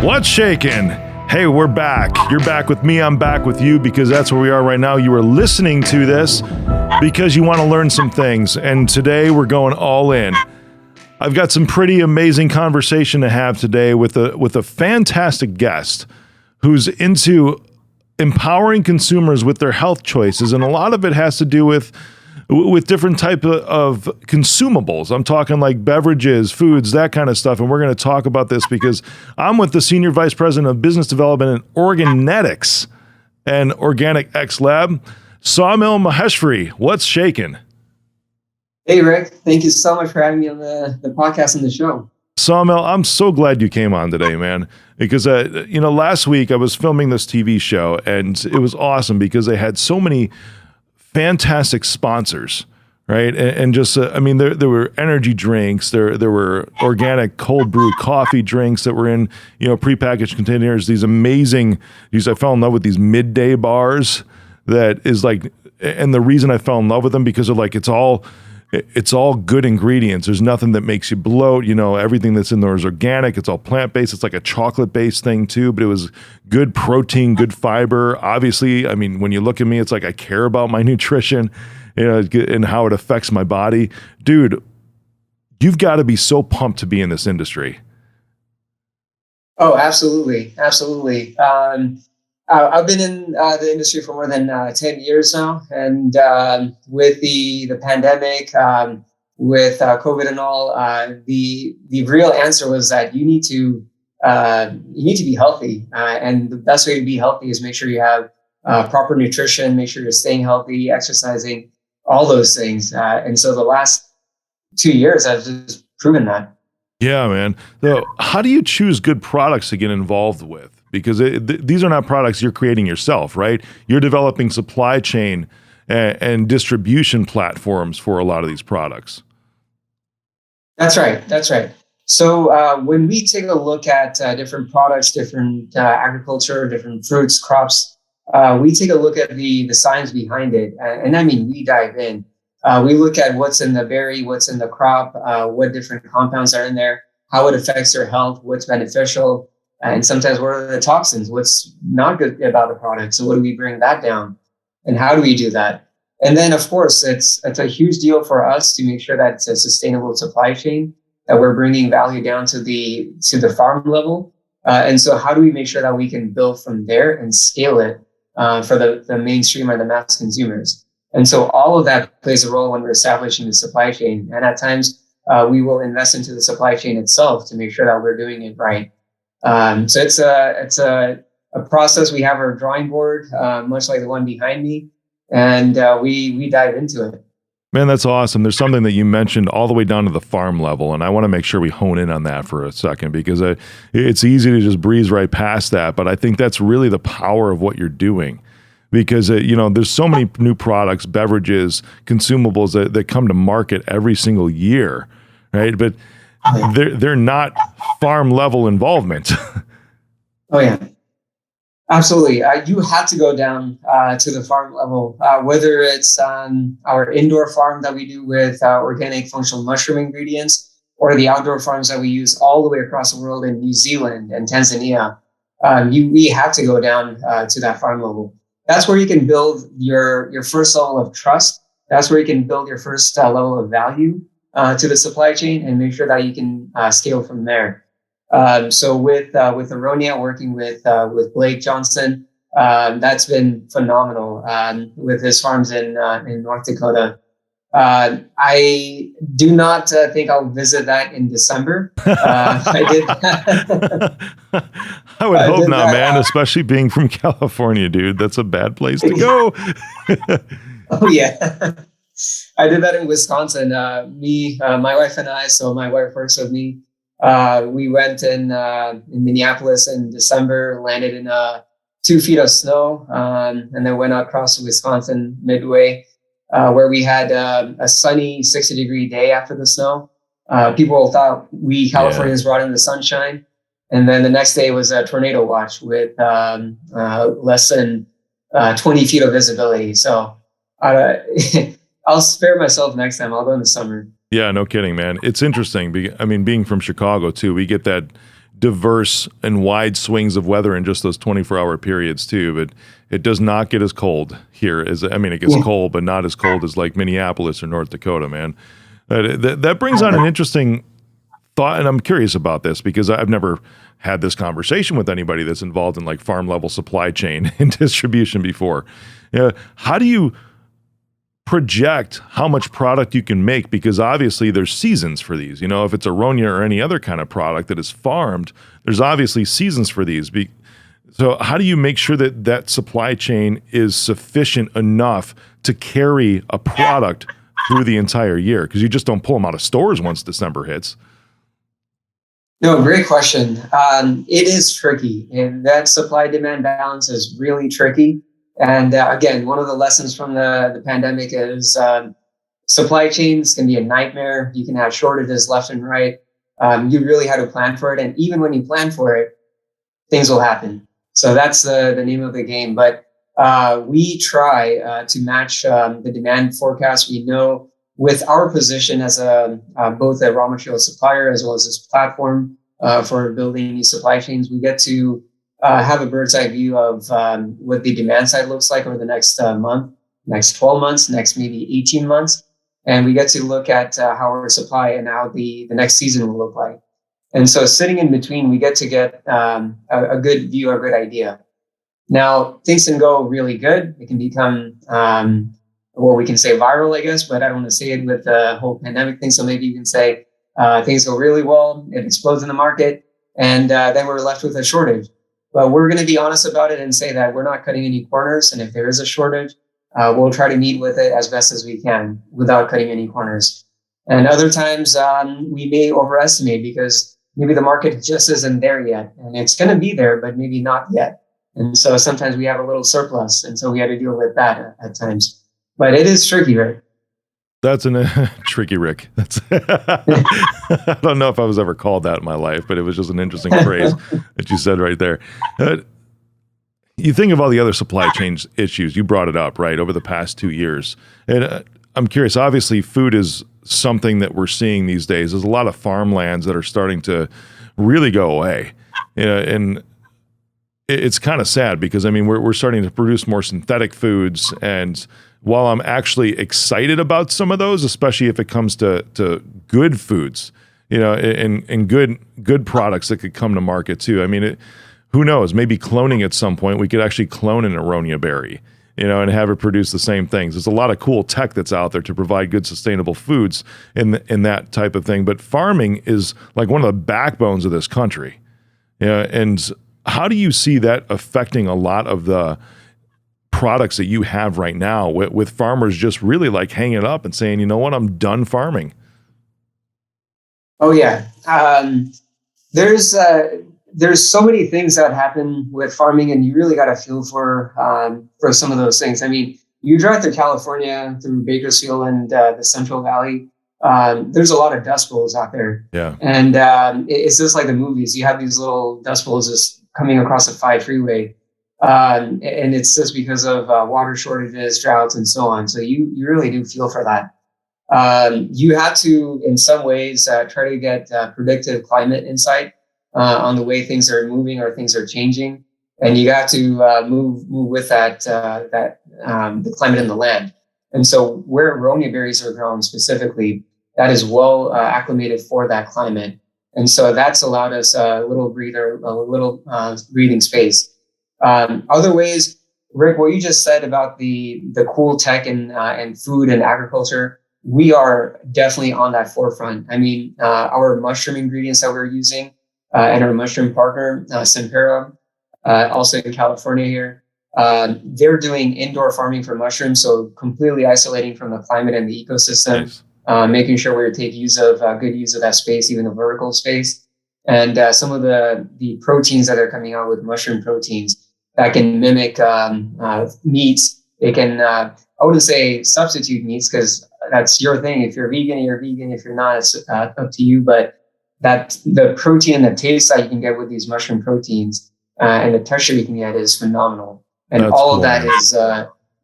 What's shaking? Hey, we're back. You're back with me. I'm back with you because that's where we are right now. You are listening to this because you want to learn some things. And today we're going all in. I've got some pretty amazing conversation to have today with a fantastic guest who's into empowering consumers with their health choices. And a lot of it has to do with different type of consumables. I'm talking like beverages, foods, that kind of stuff. And we're going to talk about this because I'm with the Senior Vice President of Business Development at Orgenetics and Organic X Lab, Saumil Maheshvari. What's shaking? Hey, Rick. Thank you so much for having me on the podcast and the show. Saumil, I'm so glad you came on today, man, because, last week I was filming this TV show and it was awesome because they had so many fantastic sponsors, right? And just, there were energy drinks, there were organic cold brew coffee drinks that were in, prepackaged containers, I fell in love with these midday bars that is like, and the reason I fell in love with them because of like, it's all good ingredients. There's nothing that makes you bloat. Everything that's in there is organic. It's all plant-based. It's like a chocolate-based thing too, but it was good protein, good fiber. Obviously, when you look at me, it's like I care about my nutrition, and how it affects my body. Dude, you've got to be so pumped to be in this industry. Oh, absolutely. Absolutely. I've been in the industry for more than 10 years now. And with the pandemic, with COVID and all, the real answer was that you need to be healthy. And the best way to be healthy is make sure you have proper nutrition, make sure you're staying healthy, exercising, all those things. And so the last 2 years have just proven that. Yeah, man. So how do you choose good products to get involved with? Because these are not products you're creating yourself, right? You're developing supply chain and distribution platforms for a lot of these products. That's right. So when we take a look at different products, different agriculture, different fruits, crops, we take a look at the science behind it. We dive in. We look at what's in the berry, what's in the crop, what different compounds are in there, how it affects your health, what's beneficial. And sometimes what are the toxins? What's not good about the product? So what do we bring that down? And how do we do that? And then, of course, it's a huge deal for us to make sure that it's a sustainable supply chain, that we're bringing value down to the farm level. And so how do we make sure that we can build from there and scale it for the mainstream or the mass consumers? And so all of that plays a role when we're establishing the supply chain. And at times, we will invest into the supply chain itself to make sure that we're doing it right. So it's a process. We have our drawing board, much like the one behind me, and we dive into it. Man, that's awesome. There's something that you mentioned all the way down to the farm level, and I want to make sure we hone in on that for a second because it's easy to just breeze right past that, but I think that's really the power of what you're doing. Because, there's so many new products, beverages, consumables that come to market every single year, right? But they're not farm level involvement. Oh, yeah. Absolutely. You have to go down to the farm level, whether it's our indoor farm that we do with organic functional mushroom ingredients or the outdoor farms that we use all the way across the world in New Zealand and Tanzania. We have to go down to that farm level. That's where you can build your first level of trust. That's where you can build your first level of value to the supply chain and make sure that you can scale from there. So with Aronia, working with Blake Johnson, that's been phenomenal with his farms in North Dakota. I do not think I'll visit that in December. I did. I would hope not, man, especially being from California, dude. That's a bad place to go. Oh, yeah. I did that in Wisconsin. My wife and I, so my wife works with me. We went in Minneapolis in December, landed in 2 feet of snow, and then went across to Wisconsin midway, where we had a sunny 60-degree day after the snow. People thought we Californians brought in the sunshine. And then the next day was a tornado watch with less than 20 feet of visibility. So I'll spare myself next time. I'll go in the summer. Yeah, no kidding, man. It's interesting. Being from Chicago too, we get that diverse and wide swings of weather in just those 24-hour periods too. But it does not get as cold here as, I mean, it gets cold, but not as cold as like Minneapolis or North Dakota, man. That brings on an interesting thought, and I'm curious about this because I've never had this conversation with anybody that's involved in like farm level supply chain and distribution before. How do you project how much product you can make? Because obviously there's seasons for these. You know, if it's Aronia or any other kind of product that is farmed, there's obviously seasons for these. So how do you make sure that that supply chain is sufficient enough to carry a product through the entire year? Because you just don't pull them out of stores once December hits. No, great question. It is tricky, and that supply-demand balance is really tricky. And again, one of the lessons from the pandemic is supply chains can be a nightmare. You can have shortages left and right. You really had to plan for it, and even when you plan for it, things will happen. So that's the name of the game. But we try to match the demand forecast. We know with our position as both a raw material supplier as well as this platform for building these supply chains, we get to have a bird's eye view of what the demand side looks like over the next month, next 12 months, next maybe 18 months. And we get to look at how our supply and how the next season will look like. And so sitting in between, we get to get a good view, a good idea. Now, things can go really good. It can become we can say viral, I guess, but I don't want to say it with the whole pandemic thing. So maybe you can say things go really well, it explodes in the market, and then we're left with a shortage. But we're going to be honest about it and say that we're not cutting any corners. And if there is a shortage, we'll try to meet with it as best as we can without cutting any corners. And other times we may overestimate because maybe the market just isn't there yet. And it's going to be there, but maybe not yet. And so sometimes we have a little surplus. And so we had to deal with that at times. But it is tricky, Rick. That's tricky, Rick. I don't know if I was ever called that in my life, but it was just an interesting phrase that you said right there. You think of all the other supply chain issues. You brought it up, right, over the past 2 years. And I'm curious, obviously food is something that we're seeing these days. There's a lot of farmlands that are starting to really go away. And it's kind of sad because, I mean, we're starting to produce more synthetic foods. And while I'm actually excited about some of those, especially if it comes to good foods, and good products that could come to market too. I mean, who knows? Maybe cloning at some point, we could actually clone an Aronia berry, and have it produce the same things. There's a lot of cool tech that's out there to provide good, sustainable foods in that type of thing. But farming is like one of the backbones of this country. And how do you see that affecting a lot of the products that you have right now with farmers just really like hanging it up and saying, you know what, I'm done farming? Oh yeah. There's so many things that happen with farming, and you really got to feel for some of those things. I mean, you drive through California, through Bakersfield and the Central Valley. There's a lot of dust bowls out there. Yeah. And it's just like the movies. You have these little dust bowls just coming across the 5 freeway. And it's just because of water shortages, droughts, and so on. So you really do feel for that. You have to, in some ways, try to get predictive climate insight on the way things are moving or things are changing, and you got to move with the climate in the land. And so where Aronia berries are grown specifically, that is well acclimated for that climate, and so that's allowed us a little breathing space. Other ways, Rick, what you just said about the cool tech and food and agriculture, we are definitely on that forefront. I mean, our mushroom ingredients that we're using and our mushroom partner, Sempera, also in California here, they're doing indoor farming for mushrooms, so completely isolating from the climate and the ecosystem, nice. Making sure we take good use of that space, even the vertical space. And some of the proteins that are coming out with mushroom proteins that can mimic meats. It can, I wouldn't say substitute meats because that's your thing. If you're vegan, you're vegan. If you're not, it's up to you. But that the protein and the taste that you can get with these mushroom proteins and the texture you can get is phenomenal. And that's all cool. Of that is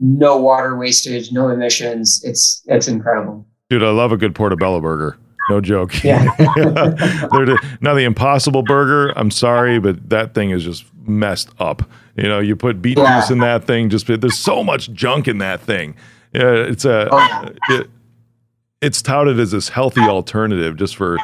no water wastage, no emissions. It's incredible. Dude, I love a good Portobello Burger. No joke. Yeah. Now the Impossible Burger, I'm sorry, but that thing is just messed up. You put beet juice in that thing. There's so much junk in that thing. It's touted as this healthy alternative just for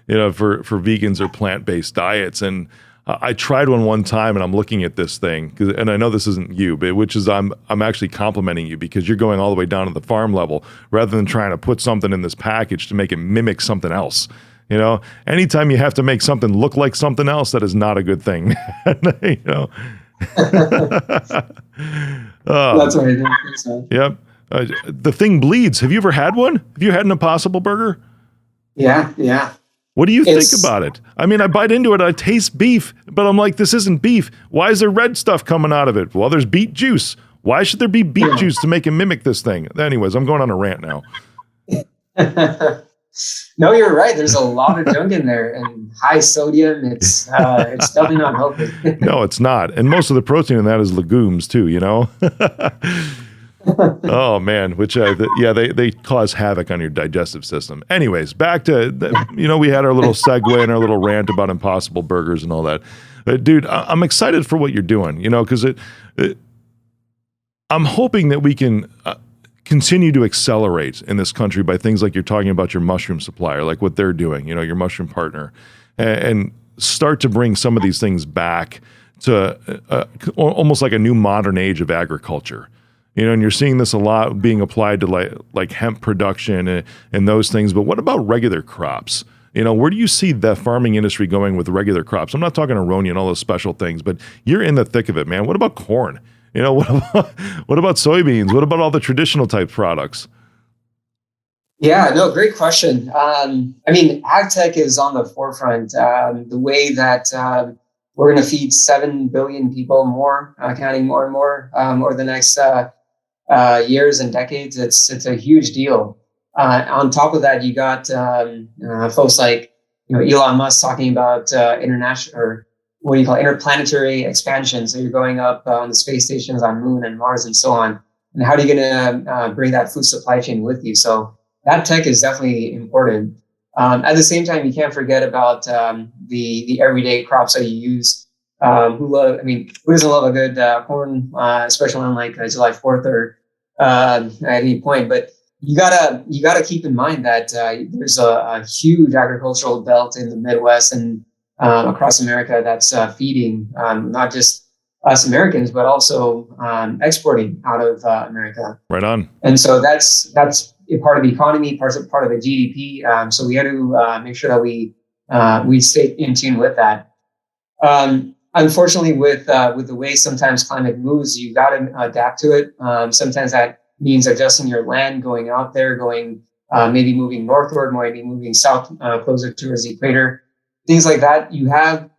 vegans or plant-based diets. And I tried one time, and I'm looking at this thing, and I know this isn't you, but I'm actually complimenting you because you're going all the way down to the farm level rather than trying to put something in this package to make it mimic something else. Anytime you have to make something look like something else, that is not a good thing. That's what I think so. Yep. The thing bleeds. Have you ever had one? Have you had an Impossible Burger? Yeah. What do you think about it? I mean, I bite into it. I taste beef, but I'm like, this isn't beef. Why is there red stuff coming out of it? Well, there's beet juice. Why should there be beet juice to make it mimic this thing? Anyways, I'm going on a rant now. No, you're right. There's a lot of junk in there and high sodium. It's definitely not healthy. No, it's not. And most of the protein in that is legumes too, Oh man, which they cause havoc on your digestive system. Anyways, back to we had our little segue and our little rant about Impossible Burgers and all that. Dude, I'm excited for what you're doing, because I'm hoping that we can continue to accelerate in this country by things like you're talking about your mushroom supplier, like what they're doing, your mushroom partner, and start to bring some of these things back to almost like a new modern age of agriculture. And you're seeing this a lot being applied to like hemp production and those things. But what about regular crops? Where do you see the farming industry going with regular crops? I'm not talking Aronia and all those special things, but you're in the thick of it, man. What about corn? What about soybeans? What about all the traditional type products? Yeah, no, great question. Ag tech is on the forefront. The way that we're going to feed 7 billion people more, counting more and more over the next years and decades. It's a huge deal. On top of that, you got folks like Elon Musk talking about international, or what do you call it, interplanetary expansion. So you're going up on the space stations on Moon and Mars and so on. And how are you going to bring that food supply chain with you? So that tech is definitely important. At the same time, you can't forget about the everyday crops that you use. Who doesn't love a good corn, especially on like July 4th or at any point? But you gotta keep in mind that there's a huge agricultural belt in the Midwest and across America that's feeding not just us Americans, but also exporting out of America. Right on. And so that's a part of the economy, part of the GDP. So we had to make sure that we stay in tune with that. Unfortunately, with the way sometimes climate moves, you got to adapt to it. Sometimes that means adjusting your land, going out there, maybe moving northward, maybe moving south, closer towards the equator, things like that. You have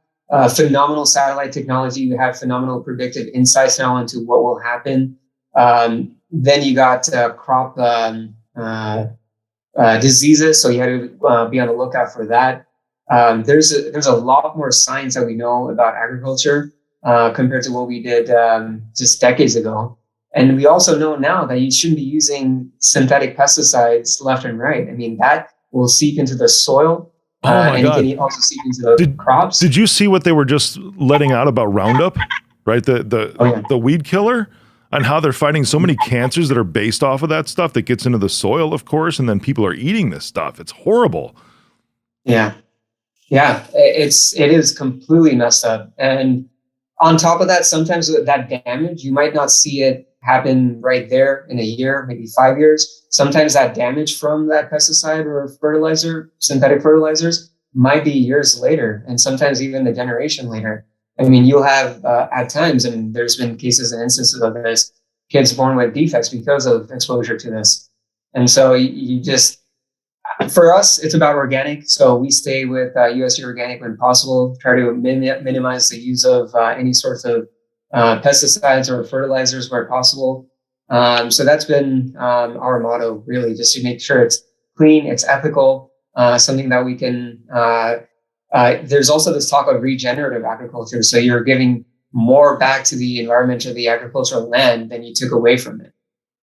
phenomenal satellite technology. You have phenomenal predictive insights now into what will happen. Then you got crop diseases, so you had to be on the lookout for that. There's a lot more science that we know about agriculture compared to what we did just decades ago. And we also know now that you shouldn't be using synthetic pesticides left and right. I mean, that will seep into the soil. And God. It can also seep into the crops. Did you see what they were just letting out about Roundup, right? The weed killer, and how they're fighting so many cancers that are based off of that stuff that gets into the soil, of course, and then people are eating this stuff. It's horrible. Yeah. It is completely messed up. And on top of that, sometimes that damage, you might not see it happen right there in a year, maybe 5 years. Sometimes that damage from that pesticide or fertilizer, synthetic fertilizers, might be years later, and sometimes even a generation later. I mean, you'll have at times, and there's been cases and instances of this, kids born with defects because of exposure to this. And so you just, for us, it's about organic. So we stay with USDA Organic when possible, try to minimize the use of any sorts of pesticides or fertilizers where possible. So that's been our motto, really, just to make sure it's clean, it's ethical, something that we can. There's also this talk of regenerative agriculture. So you're giving more back to the environment or the agricultural land than you took away from it,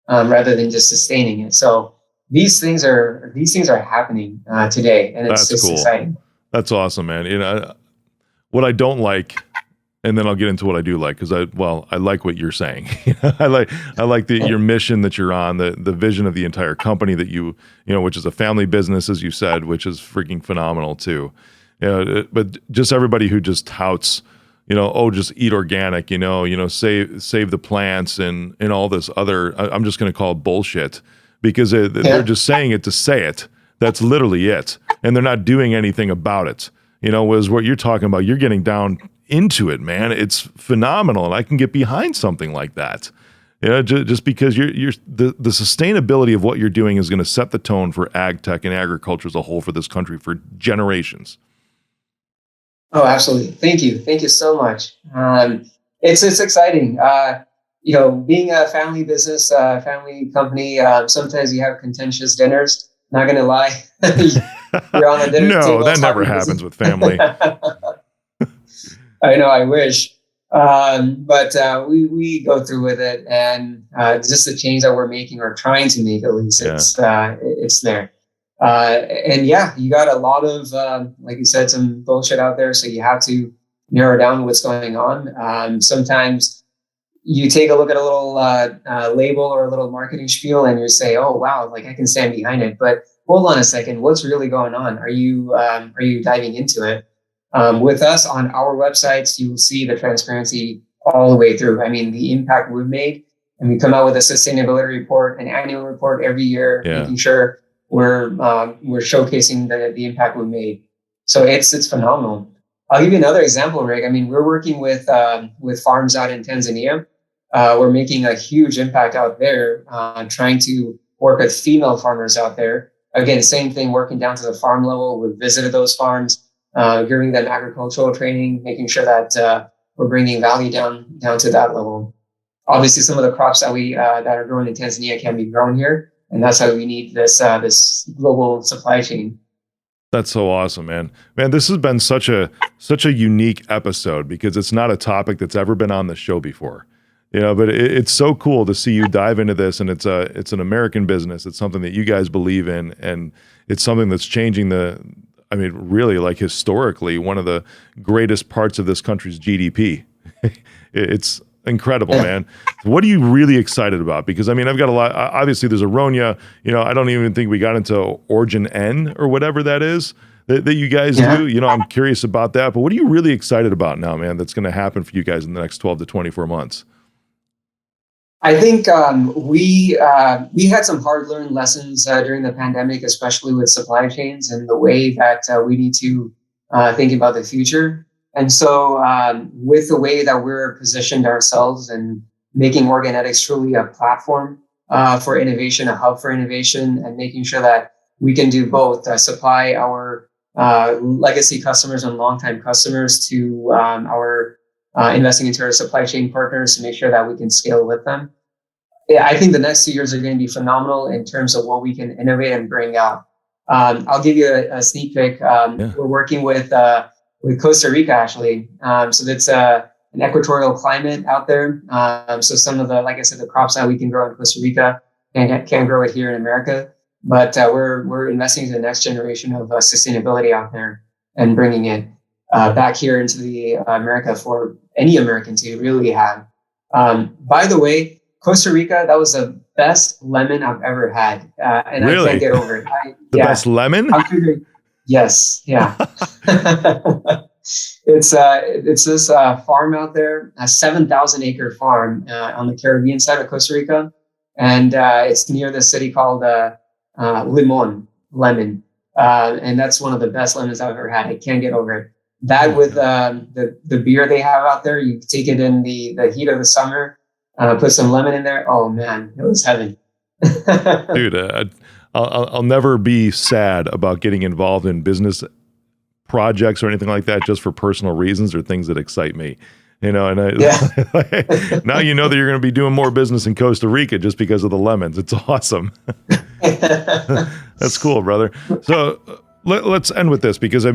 rather than just sustaining it. So these things are happening today, and it's That's just cool. exciting. That's awesome, man. What I don't like, and then I'll get into what I do like, because I like what you're saying. I like your mission that you're on, the vision of the entire company that which is a family business, as you said, which is freaking phenomenal too. But just everybody who just touts, just eat organic, save the plants and all this other, I'm just going to call it bullshit, because they're just saying it to say it. That's literally it. And they're not doing anything about it. Was what you're talking about. You're getting down into it, man. It's phenomenal. And I can get behind something like that. Just because the sustainability of what you're doing is going to set the tone for ag tech and agriculture as a whole for this country for generations. Oh, absolutely. Thank you so much. It's exciting. Being a family business, family company, sometimes you have contentious dinners. Not going to lie. You're on the dinner table. No, that never happens with family. I know, I wish. But we go through with it, and just the change that we're making or trying to make, at least, it's there. And yeah, you got a lot of, like you said, some bullshit out there. So you have to narrow down what's going on. Sometimes you take a look at a little label or a little marketing spiel and you say, oh, wow, like I can stand behind it. But hold on a second, what's really going on? Are you diving into it? With us on our websites, you will see the transparency all the way through. I mean, the impact we've made, and we come out with a sustainability report, an annual report every year, making sure we're showcasing the impact we've made. So it's phenomenal. I'll give you another example, Rick. I mean, we're working with farms out in Tanzania. We're making a huge impact out there, trying to work with female farmers out there. Again, same thing, working down to the farm level. We've visited those farms, giving them agricultural training, making sure that we're bringing value down to that level. Obviously, some of the crops that that are grown in Tanzania can be grown here, and that's how we need this global supply chain. That's so awesome, man. Man, this has been such a unique episode because it's not a topic that's ever been on the show before. But it's so cool to see you dive into this, and it's an American business. It's something that you guys believe in, and it's something that's changing really, like, historically, one of the greatest parts of this country's GDP. It's incredible, man. What are you really excited about? Because, I've got a lot. Obviously, there's Aronia. I don't even think we got into Origin N or whatever that is that you guys do. I'm curious about that. But what are you really excited about now, man, that's going to happen for you guys in the next 12 to 24 months? I think we had some hard-learned lessons during the pandemic, especially with supply chains and the way that we need to think about the future. And so with the way that we're positioned ourselves and making Orgenetics truly a platform for innovation, a hub for innovation, and making sure that we can do both, supply our legacy customers and longtime customers to our investing into our supply chain partners to make sure that we can scale with them. Yeah, I think the next 2 years are going to be phenomenal in terms of what we can innovate and bring out. I'll give you a sneak peek. We're working with Costa Rica, actually. So that's an equatorial climate out there. So some of like I said, the crops that we can grow in Costa Rica can't grow it here in America. But we're investing in the next generation of sustainability out there and bringing it back here into the America for any American to really have. By the way, Costa Rica, that was the best lemon I've ever had. And really? I can't get over it. The best lemon? Yes. Yeah. It's this farm out there, a 7,000 acre farm on the Caribbean side of Costa Rica. And it's near the city called Lemon. And that's one of the best lemons I've ever had. I can't get over it. That with the beer they have out there, you take it in the heat of the summer, put some lemon in there. Oh man, it was heaven. Dude, I'll never be sad about getting involved in business projects or anything like that just for personal reasons or things that excite me. And now you know that you're going to be doing more business in Costa Rica just because of the lemons. It's awesome. That's cool, brother. So let's end with this because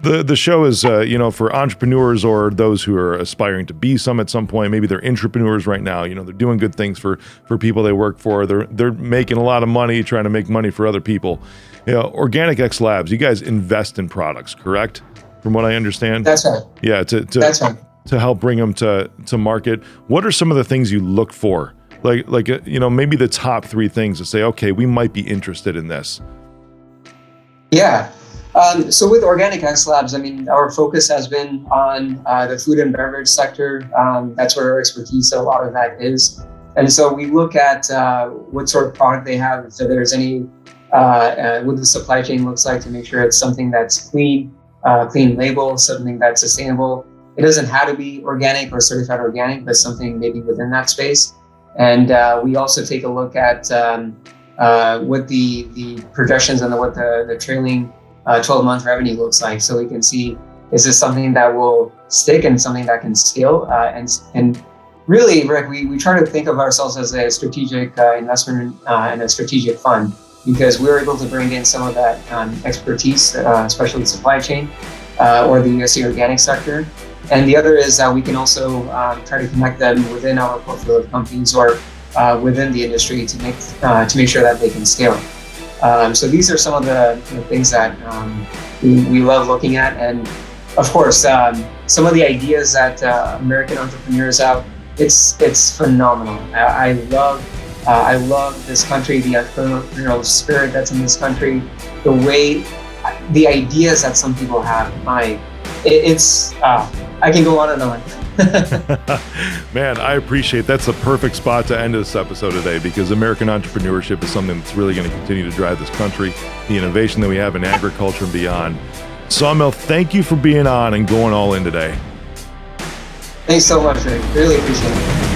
The show is, for entrepreneurs or those who are aspiring to be some at some point. Maybe they're entrepreneurs right now. They're doing good things for people they work for. They're making a lot of money, trying to make money for other people. Organic X Labs, you guys invest in products, correct? From what I understand. That's right. Yeah, That's right. To help bring them to market. What are some of the things you look for? Like maybe the top 3 things to say, okay, we might be interested in this. Yeah. So with Organic X Labs, our focus has been on the food and beverage sector. That's where our expertise, a lot of that is. And so we look at what sort of product they have, if there's any, what the supply chain looks like to make sure it's something that's clean label, something that's sustainable. It doesn't have to be organic or certified organic, but something maybe within that space. And we also take a look at what the projections and what the trailing 12-month revenue looks like, so we can see, is this something that will stick and something that can scale? And really, Rick, we try to think of ourselves as a strategic investment and a strategic fund, because we're able to bring in some of that expertise, especially supply chain or the USDA Organic sector. And the other is that we can also try to connect them within our portfolio of companies or within the industry to make sure that they can scale. So these are some of the things that we love looking at. And of course, some of the ideas that American entrepreneurs have, it's phenomenal. I love this country, the entrepreneurial spirit that's in this country, the ideas that some people have. I can go on and on. Man, I appreciate that's a perfect spot to end this episode today, because American entrepreneurship is something that's really going to continue to drive this country, the innovation that we have in agriculture and beyond. Saumil, thank you for being on and going all in today. Thanks so much, Rick. Really appreciate it.